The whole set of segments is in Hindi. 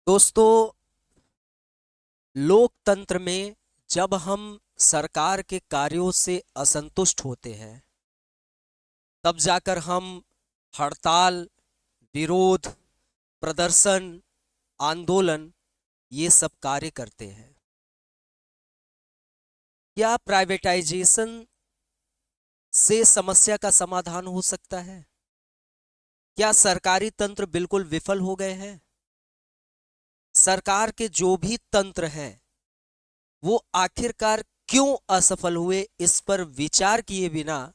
दोस्तों, लोकतंत्र में जब हम सरकार के कार्यों से असंतुष्ट होते हैं, तब जाकर हम हड़ताल, विरोध, प्रदर्शन, आंदोलन ये सब कार्य करते हैं। क्या प्राइवेटाइजेशन से समस्या का समाधान हो सकता है? क्या सरकारी तंत्र बिल्कुल विफल हो गए हैं? सरकार के जो भी तंत्र हैं, वो आखिरकार क्यों असफल हुए, इस पर विचार किए बिना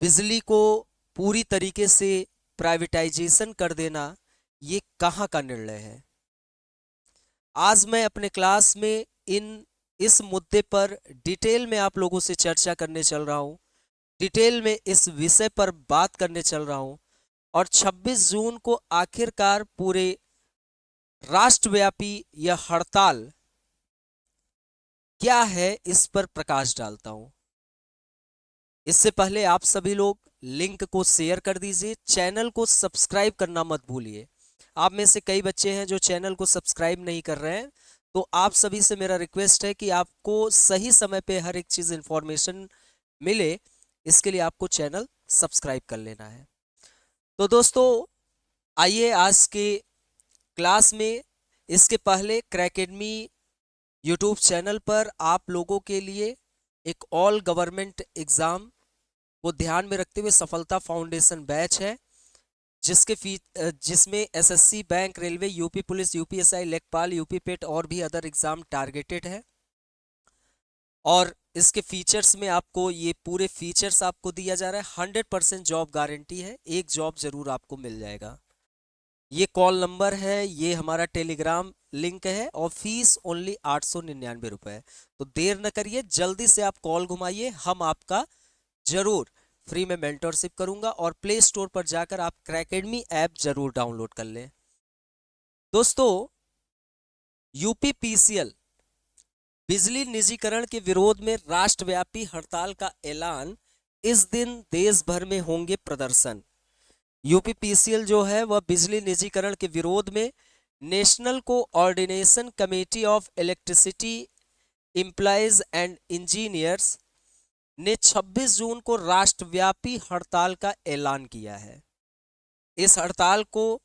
बिजली को पूरी तरीके से प्राइवेटाइजेशन कर देना ये कहाँ का निर्णय है? आज मैं अपने क्लास में इस मुद्दे पर डिटेल में आप लोगों से चर्चा करने चल रहा हूँ। डिटेल में इस विषय पर बात करने चल रहा हूँ। और 26 जून को आखिरकार पूरे राष्ट्रव्यापी यह हड़ताल क्या है, इस पर प्रकाश डालता हूँ। इससे पहले आप सभी लोग लिंक को शेयर कर दीजिए, चैनल को सब्सक्राइब करना मत भूलिए। आप में से कई बच्चे हैं जो चैनल को सब्सक्राइब नहीं कर रहे हैं, तो आप सभी से मेरा रिक्वेस्ट है कि आपको सही समय पे हर एक चीज़ इंफॉर्मेशन मिले, इसके लिए आपको चैनल सब्सक्राइब कर लेना है। तो दोस्तों, आइए आज के क्लास में। इसके पहले क्रैकेडमी यूट्यूब चैनल पर आप लोगों के लिए एक ऑल गवर्नमेंट एग्ज़ाम को ध्यान में रखते हुए सफलता फाउंडेशन बैच है, जिसमें SSC, bank, railway, UP police, UPSI, लेखपाल, यूपी पेट और भी अदर एग्जाम टारगेटेड है। और इसके फीचर्स में आपको ये पूरे फीचर्स आपको दिया जा रहा है। 100% जॉब गारंटी है, एक जॉब जरूर आपको मिल जाएगा। ये कॉल नंबर है, ये हमारा टेलीग्राम लिंक है, और फीस ओनली 899 रुपये है। तो देर न करिए, जल्दी से आप कॉल घुमाइए, हम आपका जरूर फ्री में मेंटरशिप करूंगा। और प्ले स्टोर पर जाकर आप क्रैकेडमी ऐप जरूर डाउनलोड कर लें। दोस्तों, यूपीपीसीएल बिजली निजीकरण के विरोध में राष्ट्रव्यापी हड़ताल का ऐलान। इस दिन देश भर में होंगे प्रदर्शन। यूपीपीसीएल जो है वह बिजली निजीकरण के विरोध में national coordination committee of electricity employees and engineers ने 26 जून को राष्ट्रव्यापी हड़ताल का ऐलान किया है। इस हड़ताल को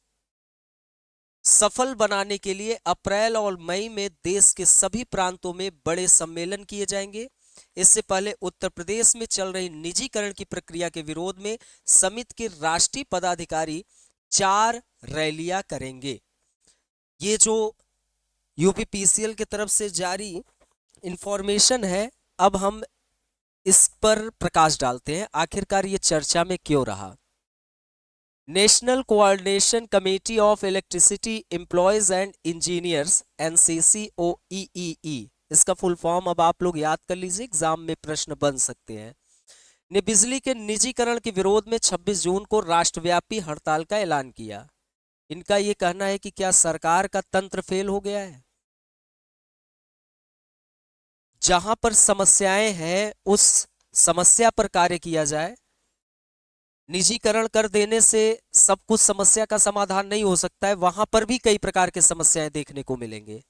सफल बनाने के लिए अप्रैल और मई में देश के सभी प्रांतों में बड़े सम्मेलन किए जाएंगे। इससे पहले उत्तर प्रदेश में चल रही निजीकरण की प्रक्रिया के विरोध में समिति के राष्ट्रीय पदाधिकारी 4 रैलियां करेंगे। ये जो यूपीपीसीएल की तरफ से जारी इंफॉर्मेशन है, अब हम इस पर प्रकाश डालते हैं, आखिरकार ये चर्चा में क्यों रहा। National coordination committee of electricity employees and engineers, NCCOEEE, इसका फुल फॉर्म अब आप लोग याद कर लीजिए, एग्जाम में प्रश्न बन सकते हैं, ने बिजली के निजीकरण के विरोध में 26 जून को राष्ट्रव्यापी हड़ताल का ऐलान किया। इनका यह कहना है कि क्या सरकार का तंत्र फेल हो गया है? जहां पर समस्याएं हैं उस समस्या पर कार्य किया जाए। निजीकरण कर देने से सब कुछ समस्या का समाधान नहीं हो सकता है, वहां पर भी कई प्रकार की समस्याएं देखने को मिलेंगे।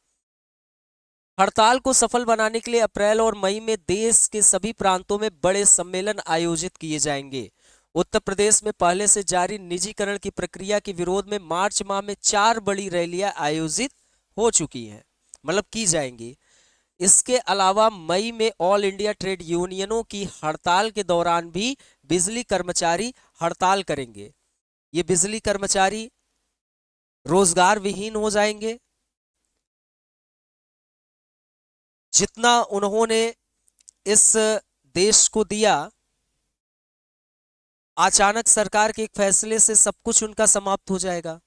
हड़ताल को सफल बनाने के लिए अप्रैल और मई में देश के सभी प्रांतों में बड़े सम्मेलन आयोजित किए जाएंगे। उत्तर प्रदेश में पहले से जारी निजीकरण की प्रक्रिया के विरोध में मार्च माह में 4 बड़ी रैलियां आयोजित हो चुकी हैं, मतलब की जाएंगी। इसके अलावा मई में ऑल इंडिया ट्रेड यूनियनों की हड़ताल के दौरान भी बिजली कर्मचारी हड़ताल करेंगे। ये बिजली कर्मचारी रोजगार विहीन हो जाएंगे। जितना उन्होंने इस देश को दिया, अचानक सरकार के एक फैसले से सब कुछ उनका समाप्त हो जाएगा।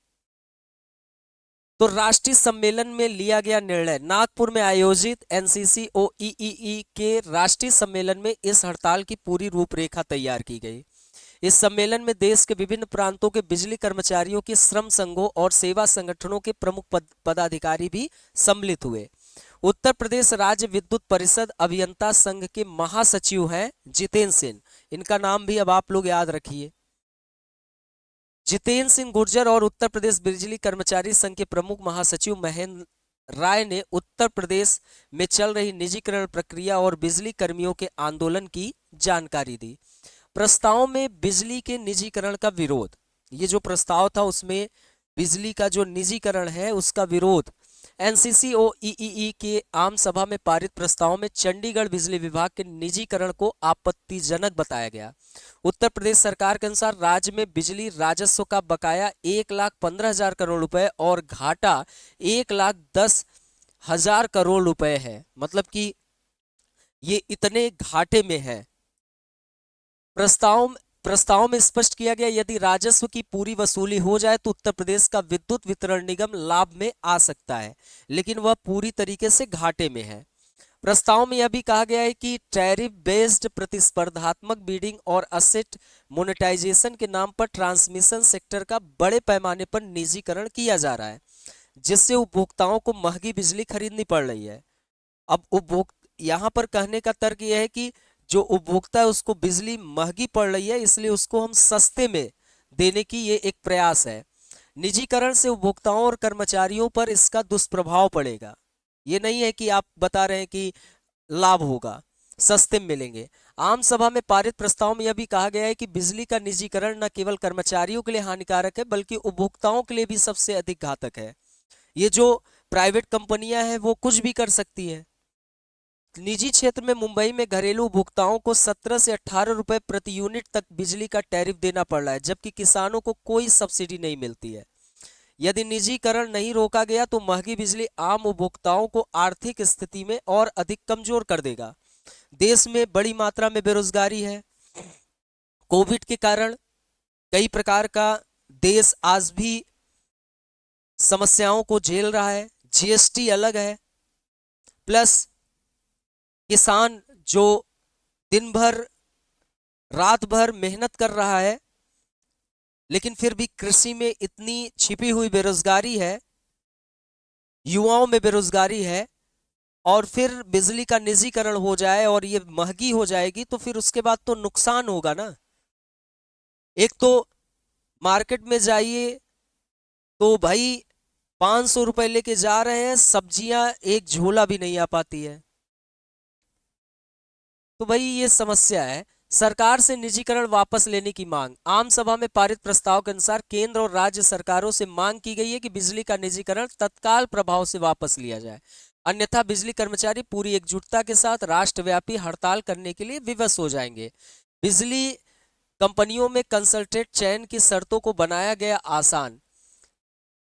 तो राष्ट्रीय सम्मेलन में लिया गया निर्णय, नागपुर में आयोजित NCCOEEE के राष्ट्रीय सम्मेलन में इस हड़ताल की पूरी रूपरेखा तैयार की गई। इस सम्मेलन में देश के विभिन्न प्रांतों के बिजली कर्मचारियों के श्रम संघों और सेवा संगठनों के प्रमुख पदाधिकारी भी सम्मिलित हुए। उत्तर प्रदेश राज्य विद्युत परिषद अभियंता संघ के महासचिव हैं जितेंद्र सिंह, इनका नाम भी अब आप लोग याद रखिए। जितेंद्र सिंह गुर्जर और उत्तर प्रदेश बिजली कर्मचारी संघ के प्रमुख महासचिव महेंद्र राय ने उत्तर प्रदेश में चल रही निजीकरण प्रक्रिया और बिजली कर्मियों के आंदोलन की जानकारी दी। प्रस्ताव में बिजली के निजीकरण का विरोध, ये जो प्रस्ताव था उसमें बिजली का जो निजीकरण है उसका विरोध एनसीसीओईई के आम सभा में पारित प्रस्ताव में चंडीगढ़ बिजली विभाग के निजीकरण को आपत्तिजनक बताया गया। उत्तर प्रदेश सरकार के अनुसार राज्य में बिजली राजस्व का बकाया 1,15,000 करोड़ रुपए और घाटा 1,10,000 करोड़ रुपए है। मतलब कि ये इतने घाटे में है। प्रस्ताव में स्पष्ट किया गया यदि राजस्व की पूरी वसूली हो जाए तो उत्तर प्रदेश का विद्युत वितरण निगम लाभ में आ सकता है, लेकिन वह पूरी तरीके से घाटे में है। प्रस्ताव में यह भी कहा गया है कि टैरिफ बेस्ड प्रतिस्पर्धात्मक बीडिंग और असेट मोनेटाइजेशन के नाम पर ट्रांसमिशन सेक्टर का बड़े पैमाने पर निजीकरण किया जा रहा है, जिससे उपभोक्ताओं को महंगी बिजली खरीदनी पड़ रही है। अब यहाँ पर कहने का तर्क यह है कि जो उपभोक्ता है उसको बिजली महंगी पड़ रही है, इसलिए उसको हम सस्ते में देने की ये एक प्रयास है। निजीकरण से उपभोक्ताओं और कर्मचारियों पर इसका दुष्प्रभाव पड़ेगा। ये नहीं है कि आप बता रहे हैं कि लाभ होगा, सस्ते में मिलेंगे। आम सभा में पारित प्रस्ताव में यह भी कहा गया है कि बिजली का निजीकरण न केवल कर्मचारियों के लिए हानिकारक है बल्कि उपभोक्ताओं के लिए भी सबसे अधिक घातक है। ये जो प्राइवेट कंपनियां हैं वो कुछ भी कर सकती है। निजी क्षेत्र में मुंबई में घरेलू उपभोक्ताओं को 17 से 18 रुपए प्रति यूनिट तक बिजली का टैरिफ देना पड़ रहा है, जबकि किसानों को कोई सब्सिडी नहीं मिलती है। यदि निजीकरण नहीं रोका गया तो महंगी बिजली आम उपभोक्ताओं को आर्थिक स्थिति में और अधिक कमजोर कर देगा। देश में बड़ी मात्रा में बेरोजगारी है। कोविड के कारण कई प्रकार का देश आज भी समस्याओं को झेल रहा है। जीएसटी अलग है, प्लस किसान जो दिन भर रात भर मेहनत कर रहा है, लेकिन फिर भी कृषि में इतनी छिपी हुई बेरोजगारी है, युवाओं में बेरोजगारी है, और फिर बिजली का निजीकरण हो जाए और ये महंगी हो जाएगी तो फिर उसके बाद तो नुकसान होगा ना। एक तो मार्केट में जाइए तो भाई 500 रुपए लेके जा रहे हैं, सब्जियां एक झोला भी नहीं आ पाती है। तो भाई ये समस्या है। सरकार से निजीकरण वापस लेने की मांग। आम सभा में पारित प्रस्ताव के अनुसार केंद्र और राज्य सरकारों से मांग की गई है कि बिजली का निजीकरण तत्काल प्रभाव से वापस लिया जाए, अन्यथा बिजली कर्मचारी पूरी एकजुटता के साथ राष्ट्रव्यापी हड़ताल करने के लिए विवश हो जाएंगे। बिजली कंपनियों में कंसल्टेंट चयन की शर्तों को बनाया गया आसान।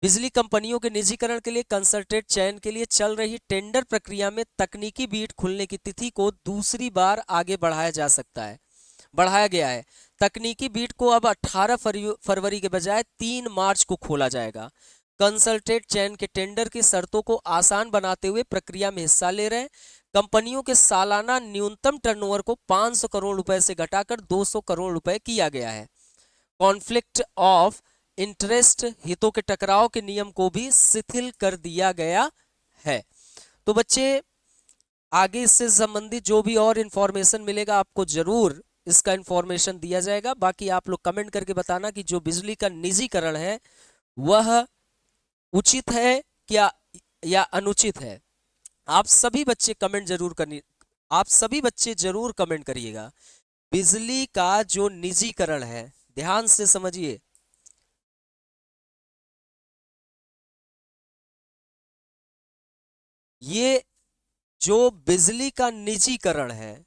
बिजली कंपनियों के निजीकरण के लिए कंसल्टेंट चयन के लिए चल रही टेंडर प्रक्रिया में तकनीकी बीट खुलने की तिथि को दूसरी बार आगे बढ़ाया गया है। तकनीकी बीट को अब 18 फरवरी के बजाय 3 मार्च को खोला जाएगा। कंसल्टेंट चयन के टेंडर की शर्तों को आसान बनाते हुए प्रक्रिया में हिस्सा ले रहे कंपनियों के सालाना न्यूनतम टर्नओवर को 500 करोड़ रुपए से घटाकर 200 करोड़ रुपए किया गया है। कॉन्फ्लिक्ट ऑफ इंटरेस्ट, हितों के टकराव के नियम को भी शिथिल कर दिया गया है। तो बच्चे आगे इससे संबंधित जो भी और इंफॉर्मेशन मिलेगा आपको जरूर इसका इंफॉर्मेशन दिया जाएगा। बाकी आप लोग कमेंट करके बताना कि जो बिजली का निजीकरण है वह उचित है क्या या अनुचित है। आप सभी बच्चे जरूर कमेंट करिएगा। बिजली का जो निजीकरण है, ध्यान से समझिए, ये जो बिजली का निजीकरण है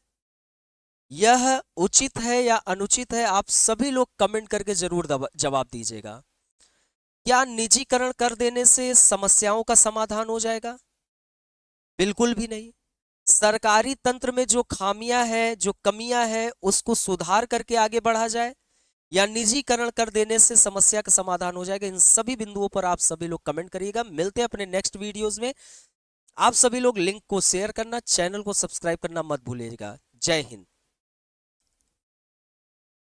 यह उचित है या अनुचित है, आप सभी लोग कमेंट करके जरूर जवाब दीजिएगा। क्या निजीकरण कर देने से समस्याओं का समाधान हो जाएगा? बिल्कुल भी नहीं। सरकारी तंत्र में जो खामियां हैं, जो कमियां हैं, उसको सुधार करके आगे बढ़ा जाए या निजीकरण कर देने से समस्या का समाधान हो जाएगा। इन सभी बिंदुओं पर आप सभी लोग कमेंट करिएगा। मिलते हैं अपने नेक्स्ट वीडियोस में। आप सभी लोग लिंक को शेयर करना, चैनल को सब्सक्राइब करना मत भूलिएगा। जय हिंद।